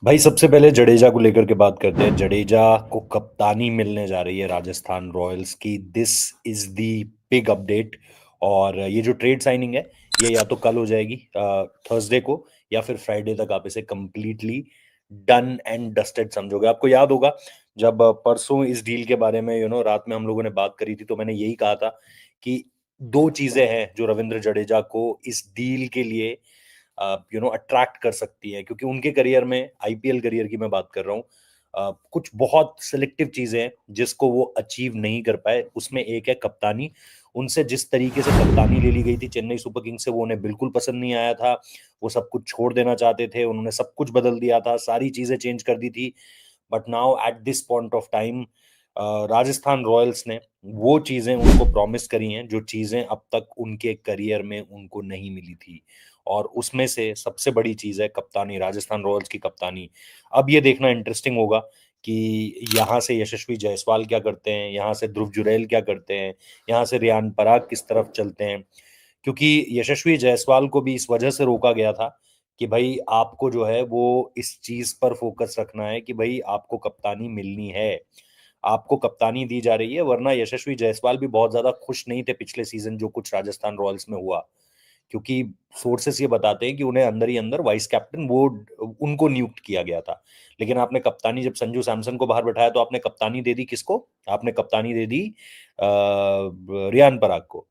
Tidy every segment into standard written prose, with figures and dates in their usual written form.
भाई सबसे पहले जडेजा को लेकर के बात करते हैं। जडेजा को कप्तानी मिलने जा रही है राजस्थान रॉयल्स की। This is the big update. और ये जो ट्रेड साइनिंग है, ये या तो कल हो जाएगी थर्सडे को, या फिर फ्राइडे तक आप इसे कंप्लीटली डन एंड डस्टेड समझोगे। आपको याद होगा जब परसों इस डील के बारे में रात में हम लोगों ने बात करी थी, तो मैंने यही कहा था कि दो चीजें हैं जो रविंद्र जडेजा को इस डील के लिए अट्रैक्ट कर सकती है, क्योंकि उनके करियर में, आईपीएल करियर की मैं बात कर रहा हूँ, कुछ बहुत सिलेक्टिव चीजें हैं जिसको वो अचीव नहीं कर पाए। उसमें एक है कप्तानी। उनसे जिस तरीके से कप्तानी ले ली गई थी चेन्नई सुपर किंग्स से, वो उन्हें बिल्कुल पसंद नहीं आया था। वो सब कुछ छोड़ देना चाहते थे, उन्होंने सब कुछ बदल दिया था, सारी चीजें चेंज कर दी थी। But now at this point of time Rajasthan Royals ने वो चीजें उनको प्रॉमिस करी हैं जो चीजें अब तक उनके करियर में उनको नहीं मिली थी। और उसमें से सबसे बड़ी चीज है कप्तानी, राजस्थान रॉयल्स की कप्तानी। अब ये देखना इंटरेस्टिंग होगा कि यहाँ से यशस्वी जायसवाल क्या करते हैं, यहाँ से ध्रुव जुरैल क्या करते हैं, यहाँ से रियान पराग किस तरफ चलते हैं। क्योंकि यशस्वी जायसवाल को भी इस वजह से रोका गया था कि भाई आपको जो है वो इस चीज पर फोकस रखना है कि भाई आपको कप्तानी मिलनी है, आपको कप्तानी दी जा रही है। वरना यशस्वी जायसवाल भी बहुत ज्यादा खुश नहीं थे पिछले सीजन जो कुछ राजस्थान रॉयल्स में हुआ, क्योंकि सोर्सेस ये बताते हैं कि उन्हें अंदर ही अंदर वाइस कैप्टन वो उनको नियुक्त किया गया था। लेकिन आपने कप्तानी जब संजू सैमसन को बाहर बैठाया, तो आपने कप्तानी दे दी किसको? आपने कप्तानी दे दी रियान पराग को।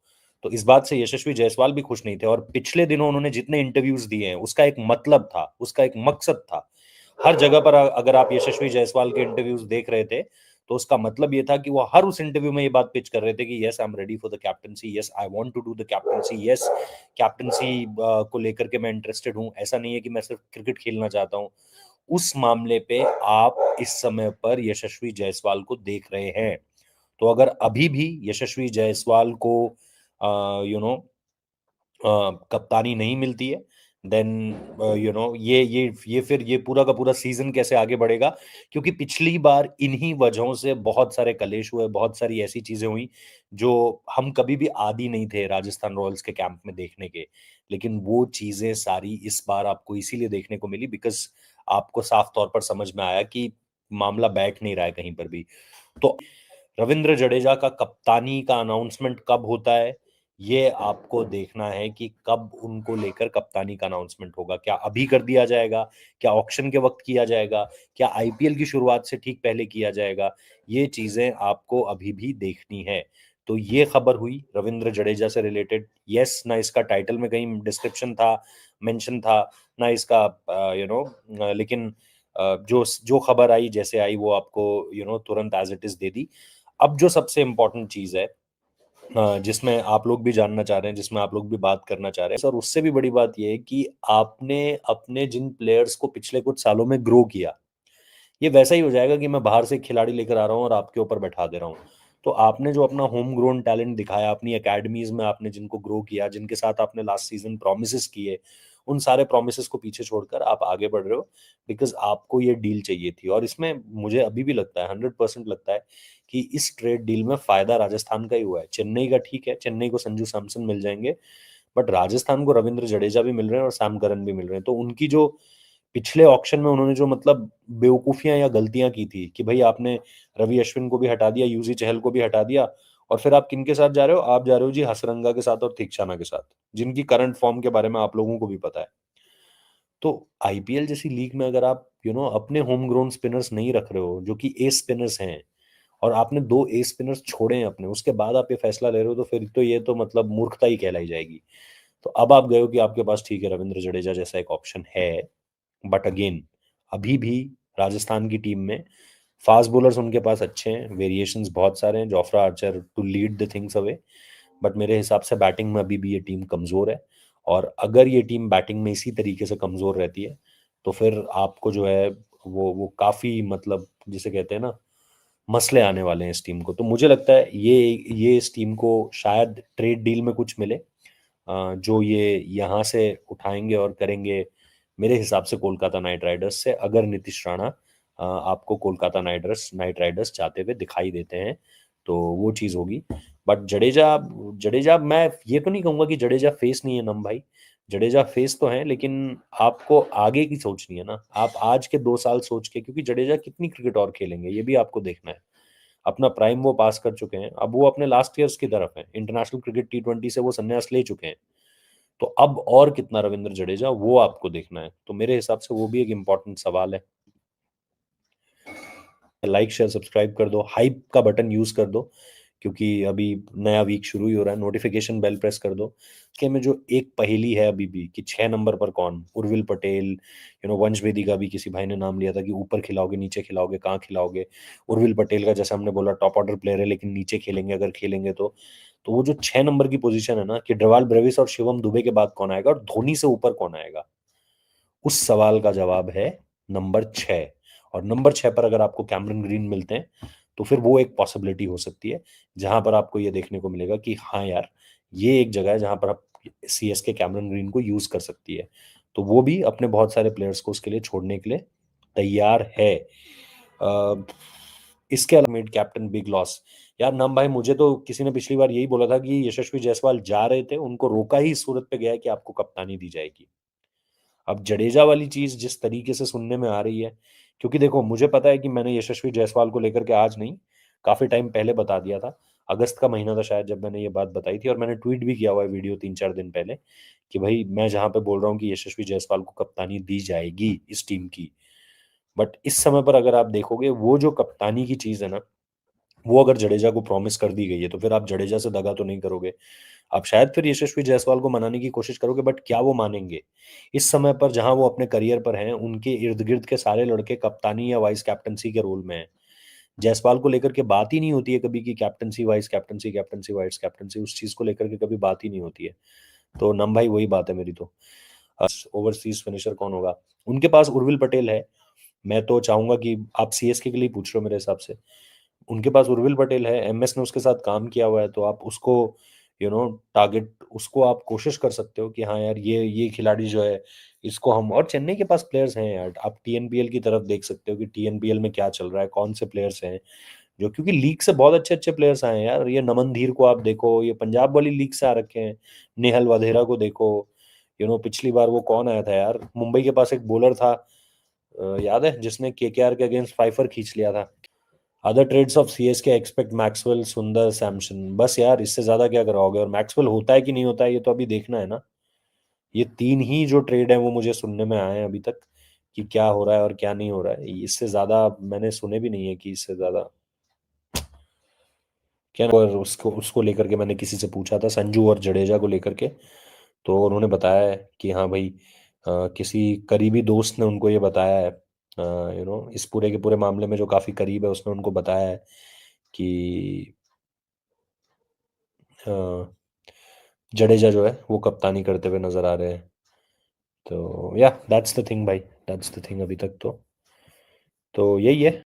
तो इस बात से यशस्वी जायसवाल भी खुश नहीं थे। और पिछले दिनों उन्होंने जितने इंटरव्यूज दिए हैं उसका एक मतलब था, उसका एक मकसद था। हर जगह पर अगर आप यशस्वी जायसवाल के इंटरव्यूज देख रहे थे, तो उसका मतलब ये था कि वो हर उस इंटरव्यू में ये बात पिच कर रहे थे कि yes I am ready for the captaincy, yes I want to do the captaincy, yes captaincy को लेकर के मैं इंटरेस्टेड हूं। ऐसा नहीं है कि मैं सिर्फ क्रिकेट खेलना चाहता हूं। उस मामले पे आप इस समय पर यशस्वी जायसवाल को देख रहे हैं। तो अगर अभी भी यशस्वी जायसवाल को यू नो कप्तानी नहीं मिलती है, देन ये फिर ये पूरा का पूरा सीजन कैसे आगे बढ़ेगा? क्योंकि पिछली बार इन्हीं वजहों से बहुत सारे कलेश हुए, बहुत सारी ऐसी चीजें हुई जो हम कभी भी आदी नहीं थे राजस्थान रॉयल्स के कैंप में देखने के। लेकिन वो चीजें सारी इस बार आपको इसीलिए देखने को मिली बिकॉज आपको साफ तौर पर समझ में आया कि मामला बैठ नहीं रहा है कहीं पर भी। तो रविंद्र जडेजा का कप्तानी का अनाउंसमेंट कब होता है, ये आपको देखना है कि कब उनको लेकर कप्तानी का अनाउंसमेंट होगा। क्या अभी कर दिया जाएगा? क्या ऑक्शन के वक्त किया जाएगा? क्या आईपीएल की शुरुआत से ठीक पहले किया जाएगा? ये चीजें आपको अभी भी देखनी है। तो ये खबर हुई रविंद्र जडेजा से रिलेटेड। यस, ना इसका टाइटल में कहीं डिस्क्रिप्शन था, मेंशन था, ना इसका लेकिन जो जो खबर आई जैसे आई वो आपको तुरंत एज इट इज दे दी। अब जो सबसे इंपॉर्टेंट चीज है, जिसमें आप लोग भी जानना चाह रहे हैं, जिसमें आप लोग भी बात करना चाह रहे हैं सर, उससे भी बड़ी बात यह है कि आपने अपने जिन प्लेयर्स को पिछले कुछ सालों में ग्रो किया, ये वैसा ही हो जाएगा कि मैं बाहर से खिलाड़ी लेकर आ रहा हूँ और आपके ऊपर बैठा दे रहा हूँ। तो आपने जो अपना होम ग्रोन टैलेंट दिखाया, अपनी एकेडमीज में आपने जिनको ग्रो किया, जिनके साथ आपने लास्ट सीजन प्रोमिस किए, उन सारे प्रोमिस को पीछे छोड़कर आप आगे बढ़ रहे हो बिकॉज आपको ये डील चाहिए थी। और इसमें मुझे अभी भी लगता है, 100% लगता है कि इस ट्रेड डील में फायदा राजस्थान का ही हुआ है। चेन्नई का ठीक है, चेन्नई को संजू सैमसन मिल जाएंगे, बट राजस्थान को रविंद्र जडेजा भी मिल रहे हैं और सैम करन भी मिल रहे हैं। तो उनकी जो पिछले ऑक्शन में उन्होंने जो मतलब बेवकूफियां या गलतियां की थी कि भाई आपने रवि अश्विन को भी हटा दिया, यूजी चहल को भी हटा दिया, और फिर आप किन के साथ जा रहे हो? आप जा रहे हो जी हसरंगा के साथ और थिकशाना के साथ, जिनकी करंट फॉर्म के बारे में आप लोगों को भी पता है। तो आईपीएल जैसी लीग में अगर आप अपने होम ग्रोन स्पिनर्स नहीं रख रहे हो जो कि एस स्पिनर्स हैं, और आपने दो एस स्पिनर्स छोड़े हैं अपने, उसके बाद आप ये फैसला ले रहे हो, तो फिर तो ये तो मतलब मूर्खता ही कहलाई जाएगी। तो अब आप गए हो कि आपके पास ठीक है रविंद्र जडेजा जैसा एक ऑप्शन है, बट अगेन अभी भी राजस्थान की टीम में फास्ट बॉलर्स उनके पास अच्छे हैं, वेरिएशंस बहुत सारे हैं, Jofra Archer to lead the things away. But मेरे हिसाब से बैटिंग में अभी भी ये टीम कमजोर है। और अगर ये टीम बैटिंग में इसी तरीके से कमजोर रहती है, तो फिर आपको जो है वो काफी मतलब जिसे कहते हैं ना, मसले आने वाले हैं इस टीम को। तो मुझे लगता है ये इस टीम को शायद ट्रेड डील में कुछ मिले, जो ये यहाँ से उठाएंगे और करेंगे मेरे हिसाब से कोलकाता नाइट राइडर्स से, अगर नीतीश राणा आपको कोलकाता नाइट राइडर्स चाहते हुए दिखाई देते हैं, तो वो चीज़ होगी। बट जडेजा जडेजा मैं ये तो नहीं कहूंगा कि जडेजा फेस नहीं है नम भाई। जडेजा फेस तो हैं, लेकिन आपको आगे की सोचनी है ना। आप आज के 2 साल सोच के, क्योंकि जडेजा कितनी क्रिकेट और खेलेंगे ये भी आपको देखना है। अपना प्राइम वो पास कर चुके हैं, अब वो अपने लास्ट ईयर्स की तरफ है। इंटरनेशनल क्रिकेट T20 से वो संन्यास ले चुके हैं। तो अब और कितना रविंद्र जडेजा, वो आपको देखना है। तो मेरे हिसाब से वो भी एक इंपॉर्टेंट सवाल है। लाइक शेयर सब्सक्राइब कर दो, हाइप का बटन यूज कर दो, क्योंकि अभी नया वीक शुरू ही हो रहा है। नोटिफिकेशन बेल प्रेस कर दो। के में जो एक पहेली है अभी भी कि 6 नंबर पर कौन, उर्विल पटेल, वंश बेदी का भी किसी भाई ने नाम लिया था कि ऊपर खिलाओगे नीचे खिलाओगे कहाँ खिलाओगे। उर्विल पटेल का जैसे हमने बोला टॉप ऑर्डर प्लेयर है, लेकिन नीचे खेलेंगे अगर खेलेंगे तो वो जो 6 नंबर की पोजीशन है ना, कि ड्रेवाल ब्रेविस और शिवम दुबे के बाद कौन आएगा और धोनी से ऊपर कौन आएगा, उस सवाल का जवाब है नंबर 6। और नंबर 6 पर अगर आपको कैमरन ग्रीन मिलते हैं तो फिर वो एक पॉसिबिलिटी हो सकती है, जहां पर आपको ये देखने को मिलेगा कि हाँ यार, ये एक जगह है जहां पर आप CSK कैमरन ग्रीन को यूज कर सकती है। तो वो भी अपने बहुत सारे प्लेयर्स को उसके लिए छोड़ने के लिए तैयार है। इसके अलावा मिड कैप्टन बिग लॉस। यार नाम भाई, मुझे तो किसी ने पिछली बार यही बोला था कि यशस्वी जायसवाल जा रहे थे, उनको रोका ही इस सूरत पे गया है कि आपको कप्तानी दी जाएगी। अब जडेजा वाली चीज जिस तरीके से सुनने में आ रही है, क्योंकि देखो मुझे पता है कि मैंने यशस्वी जायसवाल को लेकर के आज नहीं, काफी टाइम पहले बता दिया था। अगस्त का महीना था शायद जब मैंने ये बात बताई थी, और मैंने ट्वीट भी किया हुआ है वीडियो 3-4 दिन पहले, कि भाई मैं जहां पे बोल रहा हूँ कि यशस्वी जायसवाल को कप्तानी दी जाएगी इस टीम की। बट इस समय पर अगर आप देखोगे, वो जो कप्तानी की चीज है ना, वो अगर जडेजा को प्रॉमिस कर दी गई है तो फिर आप जडेजा से दगा तो नहीं करोगे। आप शायद फिर यशस्वी जायसवाल को मनाने की कोशिश करोगे, बट क्या वो मानेंगे? इस समय पर जहां वो अपने करियर पर हैं, उनके इर्द गिर्द के सारे लड़के कप्तानी या वाइस कैप्टनसी के रोल में हैं। जायसवाल को लेकर के बात ही नहीं होती है कभी कि captaincy vice captaincy, captaincy vice captaincy, उस चीज को लेकर के कभी बात ही नहीं होती है। तो नम भाई वही बात है मेरी तो। ओवरसीज फिनिशर कौन होगा? उनके पास उर्विल पटेल है। मैं तो चाहूंगा कि आप CSK के लिए पूछ रहे हो मेरे हिसाब से, उनके पास उर्विल पटेल है, MS ने उसके साथ काम किया हुआ है, तो आप उसको टारगेट, उसको आप कोशिश कर सकते हो कि हाँ यार, ये खिलाड़ी जो है इसको हम। और चेन्नई के पास प्लेयर्स हैं यार, आप TNPL की तरफ देख सकते हो कि TNPL में क्या चल रहा है, कौन से प्लेयर्स हैं जो, क्योंकि लीग से बहुत अच्छे अच्छे प्लेयर्स आए हैं यार। ये नमन धीर को आप देखो, ये पंजाब वाली लीग से आ रखे हैं। नेहल वाधेरा को देखो। पिछली बार वो कौन आया था यार, मुंबई के पास एक बॉलर था, याद है, जिसने KKR के अगेंस्ट फाइफर खींच लिया था। Other trades of CSK expect Maxwell, Sundar, Samson. बस यार, इससे ज्यादा क्या कराओगे? और मैक्सवेल होता है कि नहीं होता है, ये तो अभी देखना है ना। ये 3 ही जो ट्रेड है वो मुझे सुनने में आए हैं अभी तक, कि क्या हो रहा है और क्या नहीं हो रहा है। इससे ज्यादा मैंने सुने भी नहीं है कि इससे ज्यादा क्या। और उसको उसको लेकर के मैंने किसी से पूछा था, संजू और जडेजा को लेकर के, तो उन्होंने बताया है कि हाँ भाई, किसी करीबी दोस्त ने उनको ये बताया है, इस पूरे के पूरे मामले में जो काफी करीब है, उसने उनको बताया है कि अ, जडेजा जो है वो कप्तानी करते हुए नजर आ रहे हैं। तो या दैट्स द थिंग भाई, दैट्स द थिंग अभी तक तो यही है।